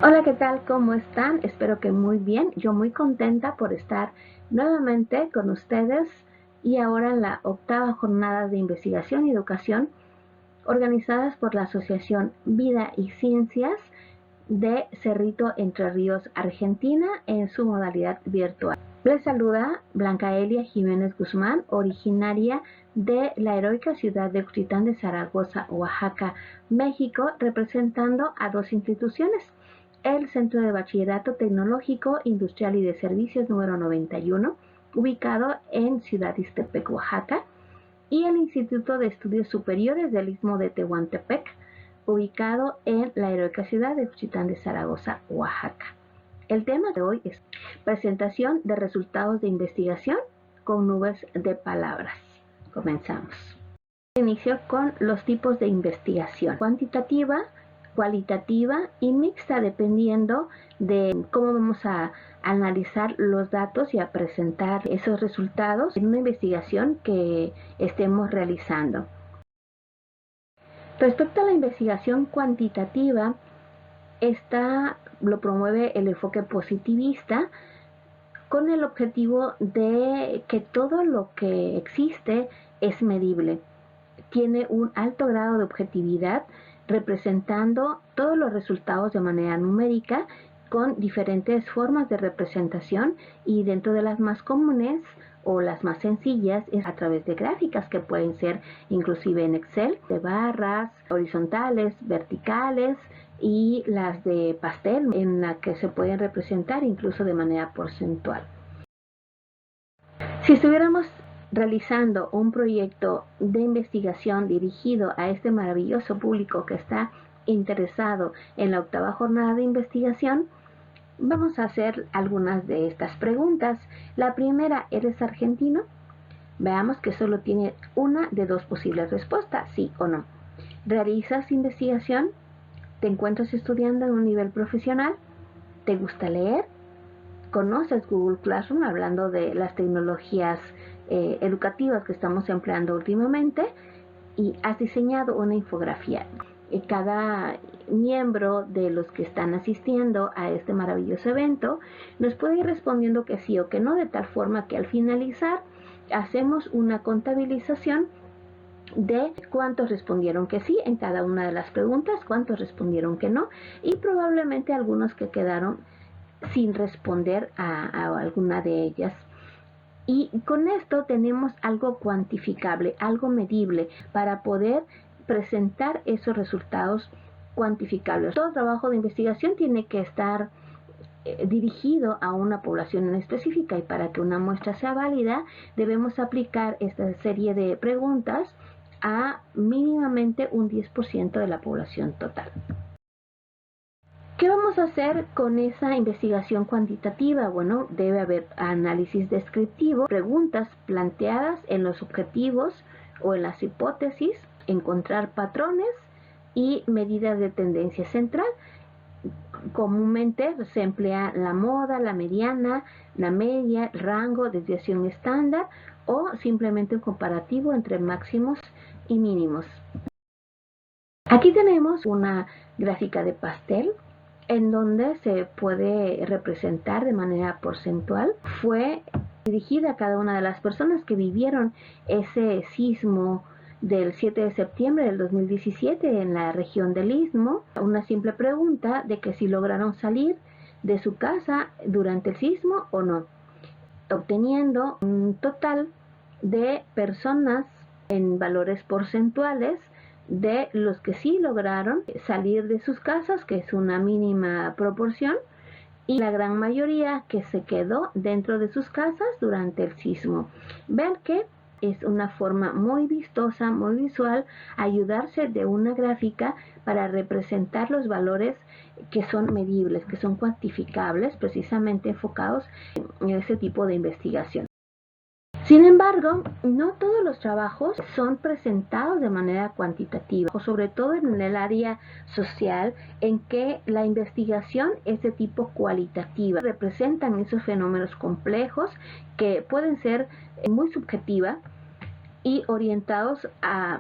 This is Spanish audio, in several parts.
Hola, ¿qué tal? ¿Cómo están? Espero que muy bien. Yo muy contenta por estar nuevamente con ustedes y ahora en la octava jornada de investigación y educación organizadas por la Asociación Vida y Ciencias de Cerrito Entre Ríos, Argentina, en su modalidad virtual. Les saluda Blanca Elia Jiménez Guzmán, originaria de la heroica ciudad de Uxitán de Zaragoza, Oaxaca, México, representando a dos instituciones: el Centro de Bachillerato Tecnológico, Industrial y de Servicios número 91, ubicado en Ciudad Ixtepec, Oaxaca, y el Instituto de Estudios Superiores del Istmo de Tehuantepec, ubicado en la heroica ciudad de Uxitán de Zaragoza, Oaxaca. El tema de hoy es presentación de resultados de investigación con nubes de palabras. Comenzamos. Inicio con los tipos de investigación: cuantitativa, cualitativa y mixta, dependiendo de cómo vamos a analizar los datos y a presentar esos resultados en una investigación que estemos realizando. Respecto a la investigación cuantitativa, esta lo promueve el enfoque positivista con el objetivo de que todo lo que existe es medible. Tiene un alto grado de objetividad, representando todos los resultados de manera numérica con diferentes formas de representación, y dentro de las más comunes o las más sencillas es a través de gráficas que pueden ser inclusive en Excel, de barras horizontales, verticales, y las de pastel en la que se pueden representar incluso de manera porcentual. Si estuviéramos realizando un proyecto de investigación dirigido a este maravilloso público que está interesado en la octava jornada de investigación, vamos a hacer algunas de estas preguntas. La primera: ¿eres argentino? Veamos que solo tiene una de dos posibles respuestas, sí o no. ¿Realizas investigación? ¿Te encuentras estudiando en un nivel profesional? ¿Te gusta leer? ¿Conoces Google Classroom, hablando de las tecnologías educativas que estamos empleando últimamente? ¿Y has diseñado una infografía? Cada miembro de los que están asistiendo a este maravilloso evento nos puede ir respondiendo que sí o que no, de tal forma que al finalizar hacemos una contabilización de cuántos respondieron que sí en cada una de las preguntas, cuántos respondieron que no, y probablemente algunos que quedaron sin responder a alguna de ellas. Y con esto tenemos algo cuantificable, algo medible, para poder presentar esos resultados cuantificables. Todo trabajo de investigación tiene que estar dirigido a una población en específica, y para que una muestra sea válida debemos aplicar esta serie de preguntas a mínimamente un 10% de la población total. ¿Qué vamos a hacer con esa investigación cuantitativa? Bueno, debe haber análisis descriptivo, preguntas planteadas en los objetivos o en las hipótesis, encontrar patrones y medidas de tendencia central. Comúnmente se emplea la moda, la mediana, la media, rango, desviación estándar, o simplemente un comparativo entre máximos y mínimos. Aquí tenemos una gráfica de pastel en donde se puede representar de manera porcentual. Fue dirigida a cada una de las personas que vivieron ese sismo del 7 de septiembre del 2017 en la región del Istmo. Una simple pregunta de que si lograron salir de su casa durante el sismo o no, obteniendo un total de personas en valores porcentuales de los que sí lograron salir de sus casas, que es una mínima proporción, y la gran mayoría que se quedó dentro de sus casas durante el sismo. Vean que es una forma muy vistosa, muy visual, ayudarse de una gráfica para representar los valores que son medibles, que son cuantificables, precisamente enfocados en ese tipo de investigación. Sin embargo, no todos los trabajos son presentados de manera cuantitativa, sobre todo en el área social, en que la investigación es de tipo cualitativa. Representan esos fenómenos complejos que pueden ser muy subjetivas, y orientados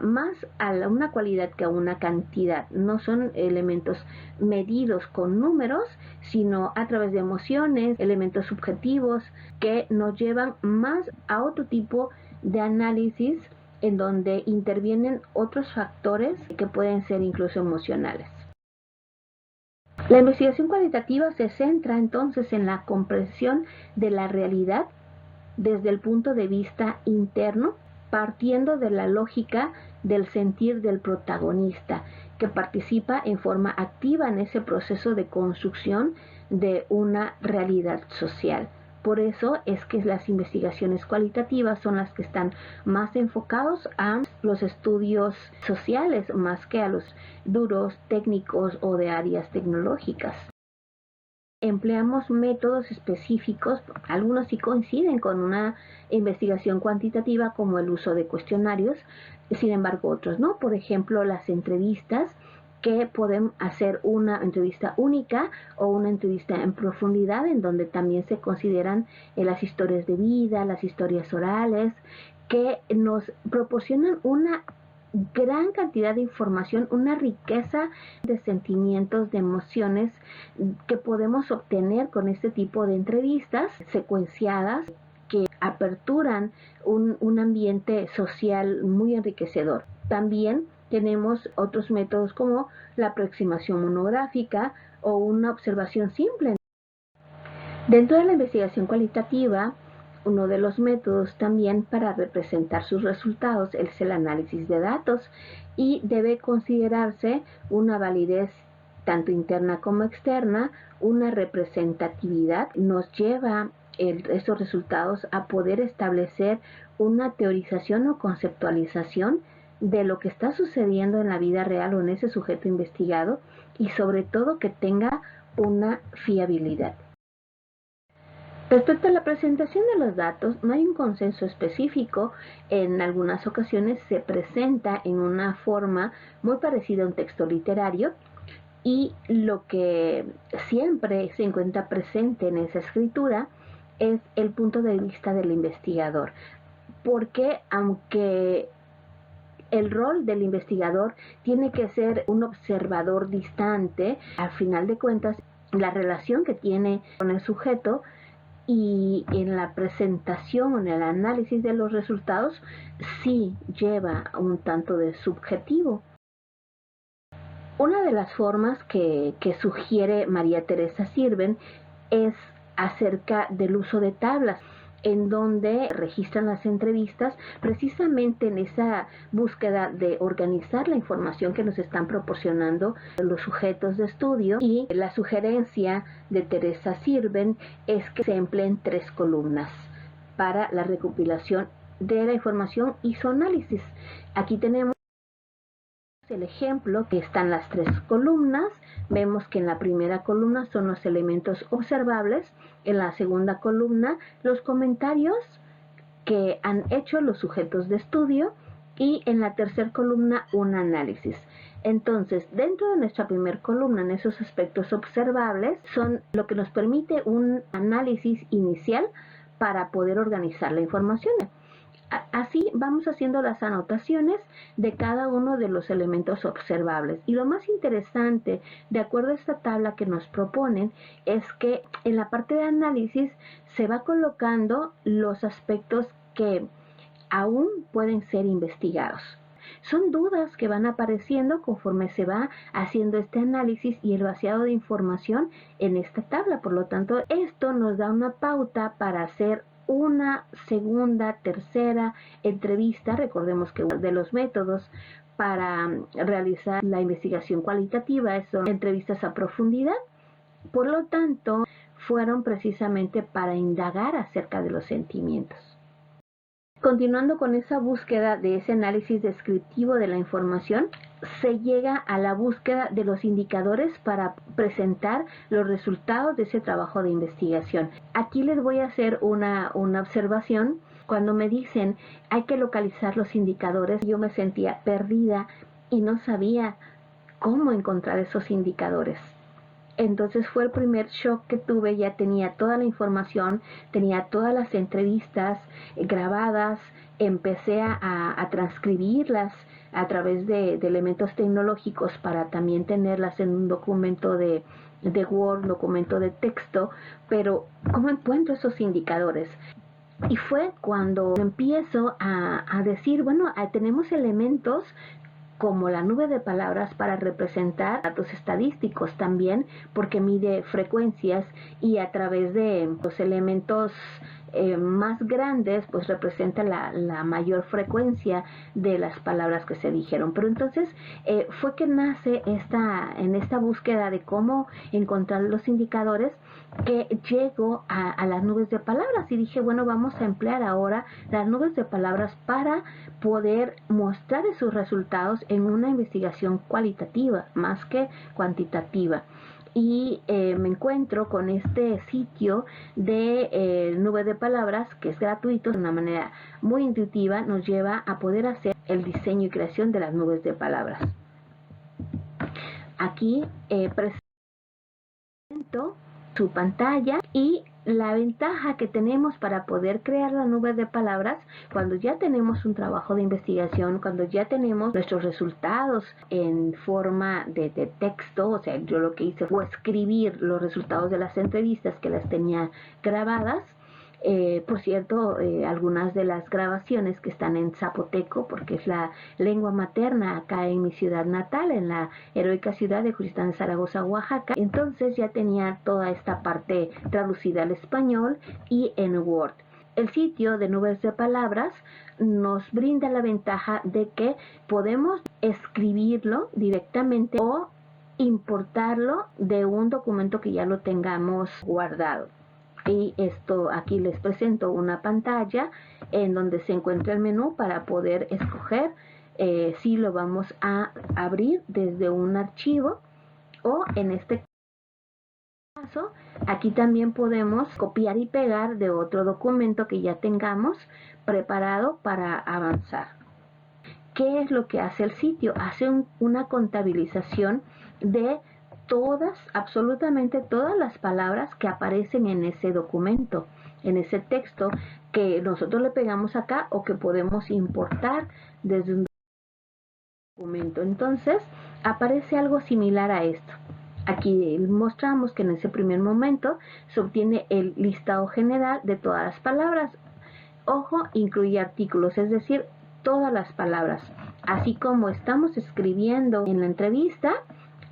más a una cualidad que a una cantidad. No son elementos medidos con números, sino a través de emociones, elementos subjetivos que nos llevan más a otro tipo de análisis en donde intervienen otros factores que pueden ser incluso emocionales. La investigación cualitativa se centra entonces en la comprensión de la realidad desde el punto de vista interno, partiendo de la lógica del sentir del protagonista, que participa en forma activa en ese proceso de construcción de una realidad social. Por eso es que las investigaciones cualitativas son las que están más enfocados a los estudios sociales más que a los duros técnicos o de áreas tecnológicas. Empleamos métodos específicos, algunos sí coinciden con una investigación cuantitativa como el uso de cuestionarios, sin embargo otros no. Por ejemplo, las entrevistas, que pueden hacer una entrevista única o una entrevista en profundidad, en donde también se consideran las historias de vida, las historias orales, que nos proporcionan una gran cantidad de información, una riqueza de sentimientos, de emociones que podemos obtener con este tipo de entrevistas secuenciadas que aperturan un ambiente social muy enriquecedor. También tenemos otros métodos como la aproximación monográfica o una observación simple. Dentro de la investigación cualitativa, uno de los métodos también para representar sus resultados es el análisis de datos y debe considerarse una validez tanto interna como externa, una representatividad. Nos lleva estos resultados a poder establecer una teorización o conceptualización de lo que está sucediendo en la vida real o en ese sujeto investigado y sobre todo que tenga una fiabilidad. Respecto a la presentación de los datos, no hay un consenso específico. En algunas ocasiones se presenta en una forma muy parecida a un texto literario y lo que siempre se encuentra presente en esa escritura es el punto de vista del investigador. Porque aunque el rol del investigador tiene que ser un observador distante, al final de cuentas, la relación que tiene con el sujeto y en la presentación, en el análisis de los resultados, sí lleva un tanto de subjetivo. Una de las formas que sugiere María Teresa Sirven es acerca del uso de tablas, en donde registran las entrevistas precisamente en esa búsqueda de organizar la información que nos están proporcionando los sujetos de estudio, y la sugerencia de Teresa Sirven es que se empleen 3 columnas para la recopilación de la información y su análisis. Aquí tenemos el ejemplo que están las 3 columnas. Vemos que en la primera columna son los elementos observables, en la segunda columna los comentarios que han hecho los sujetos de estudio y en la tercera columna un análisis. Entonces, dentro de nuestra primera columna, en esos aspectos observables, son lo que nos permite un análisis inicial para poder organizar la información. Así vamos haciendo las anotaciones de cada uno de los elementos observables. Y lo más interesante, de acuerdo a esta tabla que nos proponen, es que en la parte de análisis se va colocando los aspectos que aún pueden ser investigados. Son dudas que van apareciendo conforme se va haciendo este análisis y el vaciado de información en esta tabla. Por lo tanto, esto nos da una pauta para hacer una segunda, tercera entrevista. Recordemos que uno de los métodos para realizar la investigación cualitativa son entrevistas a profundidad. Por lo tanto, fueron precisamente para indagar acerca de los sentimientos. Continuando con esa búsqueda de ese análisis descriptivo de la información, se llega a la búsqueda de los indicadores para presentar los resultados de ese trabajo de investigación. Aquí les voy a hacer una observación. Cuando me dicen hay que localizar los indicadores, yo me sentía perdida y no sabía cómo encontrar esos indicadores. Entonces fue el primer shock que tuve, ya tenía toda la información, tenía todas las entrevistas grabadas, empecé a transcribirlas a través de elementos tecnológicos para también tenerlas en un documento de Word, documento de texto, pero ¿cómo encuentro esos indicadores? Y fue cuando empiezo a decir, bueno, tenemos elementos como la nube de palabras para representar datos estadísticos también, porque mide frecuencias y a través de los elementos más grandes, pues representa la mayor frecuencia de las palabras que se dijeron. Pero entonces fue que nace en esta búsqueda de cómo encontrar los indicadores, que llego a las nubes de palabras y dije, bueno, vamos a emplear ahora las nubes de palabras para poder mostrar esos resultados en una investigación cualitativa más que cuantitativa. Y me encuentro con este sitio de nube de palabras, que es gratuito, de una manera muy intuitiva, nos lleva a poder hacer el diseño y creación de las nubes de palabras. Aquí presento su pantalla y la ventaja que tenemos para poder crear la nube de palabras, cuando ya tenemos un trabajo de investigación, cuando ya tenemos nuestros resultados en forma de texto, o sea, yo lo que hice fue escribir los resultados de las entrevistas que las tenía grabadas. Por cierto, algunas de las grabaciones que están en zapoteco, porque es la lengua materna acá en mi ciudad natal, en la heroica ciudad de Juchitán de Zaragoza, Oaxaca. Entonces ya tenía toda esta parte traducida al español y en Word. El sitio de nubes de palabras nos brinda la ventaja de que podemos escribirlo directamente o importarlo de un documento que ya lo tengamos guardado. Y esto, aquí les presento una pantalla en donde se encuentra el menú para poder escoger si lo vamos a abrir desde un archivo, o en este caso aquí también podemos copiar y pegar de otro documento que ya tengamos preparado para avanzar. ¿Qué es lo que hace el sitio? Hace una contabilización de todas, absolutamente todas las palabras que aparecen en ese documento, en ese texto que nosotros le pegamos acá o que podemos importar desde un documento. Entonces aparece algo similar a esto. Aquí mostramos que en ese primer momento se obtiene el listado general de todas las palabras. Ojo, incluye artículos, es decir, todas las palabras. Así como estamos escribiendo en la entrevista,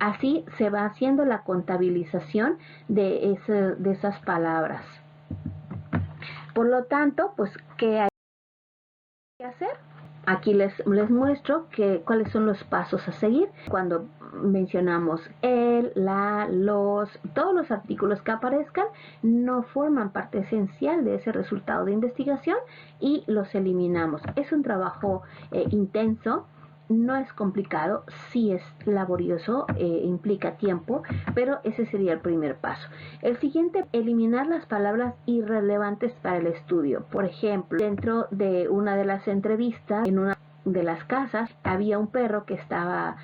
así se va haciendo la contabilización de esas palabras. Por lo tanto, pues, ¿qué hay que hacer? Aquí les muestro cuáles son los pasos a seguir. Cuando mencionamos el, la, los, todos los artículos que aparezcan no forman parte esencial de ese resultado de investigación y los eliminamos. Es un trabajo intenso. No es complicado, sí es laborioso, implica tiempo, pero ese sería el primer paso. El siguiente, eliminar las palabras irrelevantes para el estudio. Por ejemplo, dentro de una de las entrevistas, en una de las casas, había un perro que estaba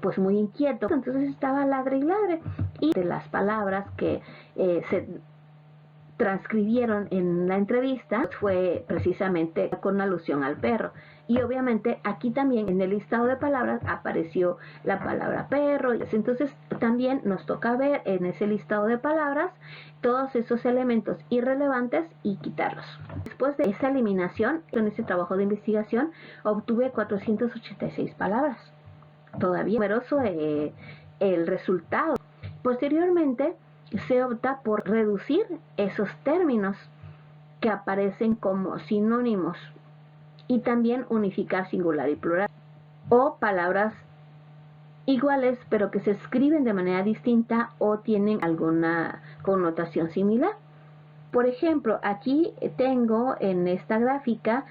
pues muy inquieto, entonces estaba ladre y ladre, y de las palabras que se transcribieron en la entrevista fue precisamente con alusión al perro. Y obviamente aquí también en el listado de palabras apareció la palabra perro. Entonces también nos toca ver en ese listado de palabras todos esos elementos irrelevantes y quitarlos. Después de esa eliminación, en ese trabajo de investigación, obtuve 486 palabras. Todavía numeroso el resultado. Posteriormente, se opta por reducir esos términos que aparecen como sinónimos y también unificar singular y plural, o palabras iguales pero que se escriben de manera distinta o tienen alguna connotación similar. Por ejemplo, aquí tengo en esta gráfica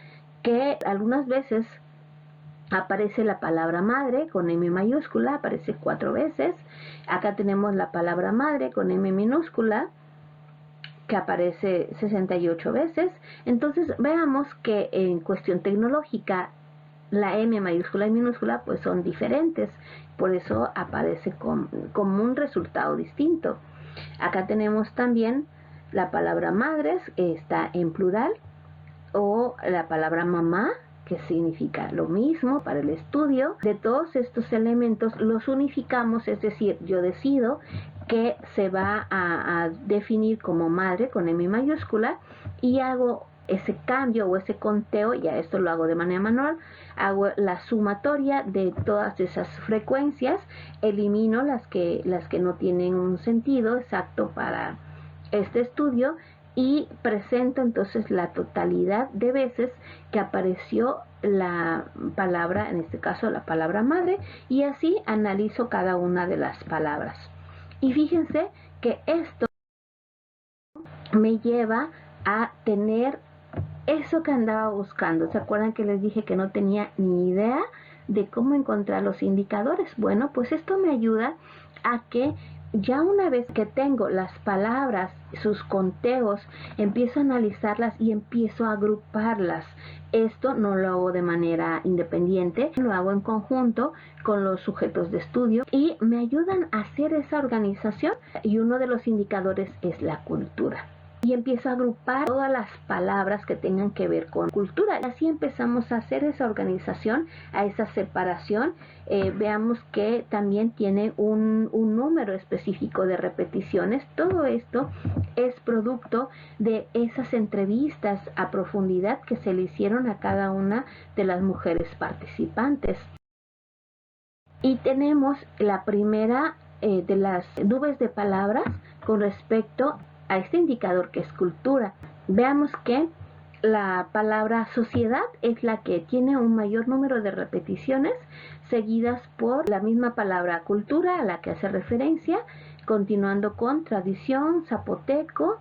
que algunas veces aparece la palabra madre con M mayúscula, aparece 4 veces. Acá tenemos la palabra madre con M minúscula, que aparece 68 veces. Entonces veamos que en cuestión tecnológica la M mayúscula y minúscula pues son diferentes, por eso aparece como un resultado distinto. Acá tenemos también la palabra madres, está en plural, o la palabra mamá, que significa lo mismo para el estudio. De todos estos elementos los unificamos, es decir, yo decido que se va a definir como madre con M mayúscula y hago ese cambio o ese conteo, ya esto lo hago de manera manual, hago la sumatoria de todas esas frecuencias, elimino las que no tienen un sentido exacto para este estudio y presento entonces la totalidad de veces que apareció la palabra, en este caso la palabra madre, y así analizo cada una de las palabras. Y fíjense que esto me lleva a tener eso que andaba buscando. ¿Se acuerdan que les dije que no tenía ni idea de cómo encontrar los indicadores? Bueno, pues esto me ayuda a que ya una vez que tengo las palabras, sus conteos, empiezo a analizarlas y empiezo a agruparlas. Esto no lo hago de manera independiente, lo hago en conjunto con los sujetos de estudio y me ayudan a hacer esa organización, y uno de los indicadores es la cultura. Y empiezo a agrupar todas las palabras que tengan que ver con cultura. Y así empezamos a hacer esa organización, a esa separación. Veamos que también tiene un número específico de repeticiones. Todo esto es producto de esas entrevistas a profundidad que se le hicieron a cada una de las mujeres participantes. Y tenemos la primera de las nubes de palabras con respecto a este indicador que es cultura. Veamos que la palabra sociedad es la que tiene un mayor número de repeticiones, seguidas por la misma palabra cultura a la que hace referencia, continuando con tradición, zapoteco,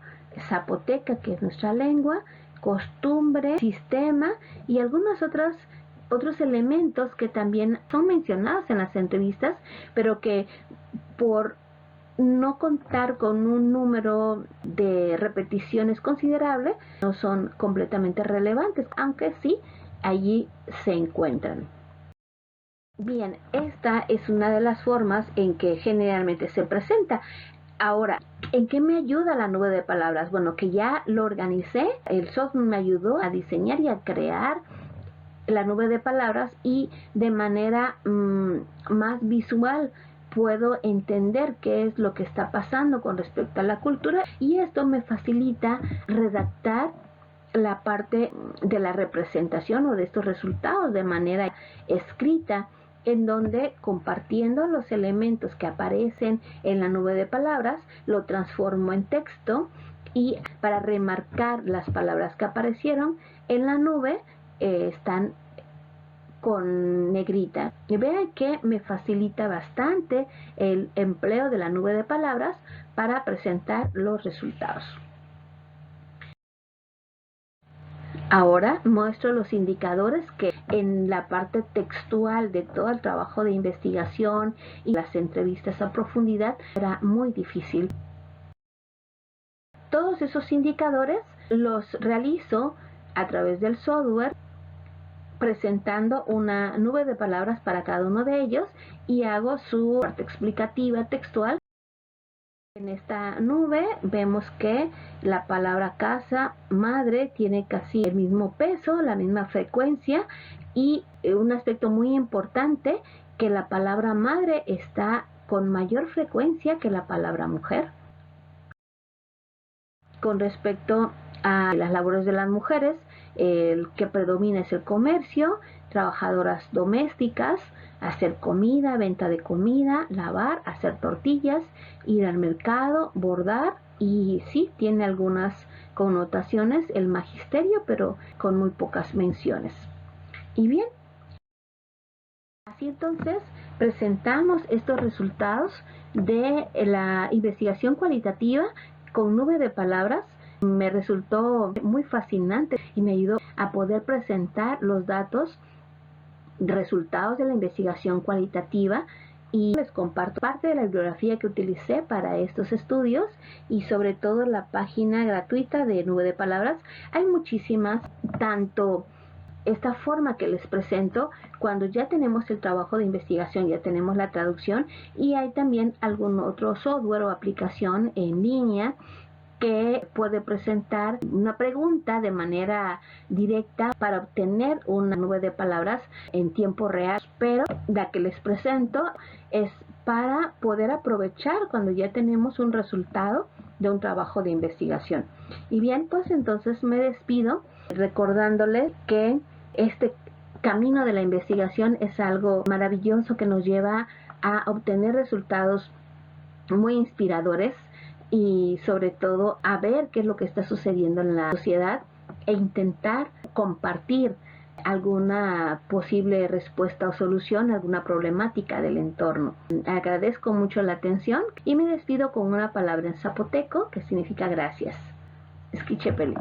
zapoteca, que es nuestra lengua, costumbre, sistema y algunas otros elementos que también son mencionados en las entrevistas, pero que por no contar con un número de repeticiones considerable no son completamente relevantes, aunque sí allí se encuentran. Bien, esta es una de las formas en que generalmente se presenta. Ahora, ¿en qué me ayuda la nube de palabras? Bueno, que ya lo organicé, el software me ayudó a diseñar y a crear la nube de palabras y de manera más visual puedo entender qué es lo que está pasando con respecto a la cultura, y esto me facilita redactar la parte de la representación o de estos resultados de manera escrita, en donde compartiendo los elementos que aparecen en la nube de palabras lo transformo en texto, y para remarcar las palabras que aparecieron en la nube están con negrita. Y vean que me facilita bastante el empleo de la nube de palabras para presentar los resultados. Ahora muestro los indicadores que en la parte textual de todo el trabajo de investigación y las entrevistas a profundidad era muy difícil. Todos esos indicadores los realizo a través del software, presentando una nube de palabras para cada uno de ellos, y hago su parte explicativa textual. En esta nube vemos que la palabra casa, madre, tiene casi el mismo peso, la misma frecuencia, y un aspecto muy importante, que la palabra madre está con mayor frecuencia que la palabra mujer. Con respecto a las labores de las mujeres, el que predomina es el comercio, trabajadoras domésticas, hacer comida, venta de comida, lavar, hacer tortillas, ir al mercado, bordar, y sí, tiene algunas connotaciones el magisterio, pero con muy pocas menciones. Y bien, así entonces presentamos estos resultados de la investigación cualitativa con nube de palabras. Me resultó muy fascinante y me ayudó a poder presentar los datos, resultados de la investigación cualitativa, y les comparto parte de la bibliografía que utilicé para estos estudios y sobre todo la página gratuita de Nube de Palabras. Hay muchísimas, tanto esta forma que les presento, cuando ya tenemos el trabajo de investigación, ya tenemos la traducción y hay también algún otro software o aplicación en línea que puede presentar una pregunta de manera directa para obtener una nube de palabras en tiempo real, pero la que les presento es para poder aprovechar cuando ya tenemos un resultado de un trabajo de investigación. Y bien, pues entonces me despido recordándoles que este camino de la investigación es algo maravilloso que nos lleva a obtener resultados muy inspiradores y sobre todo a ver qué es lo que está sucediendo en la sociedad e intentar compartir alguna posible respuesta o solución a alguna problemática del entorno. Agradezco mucho la atención y me despido con una palabra en zapoteco que significa gracias. Esquichepeli.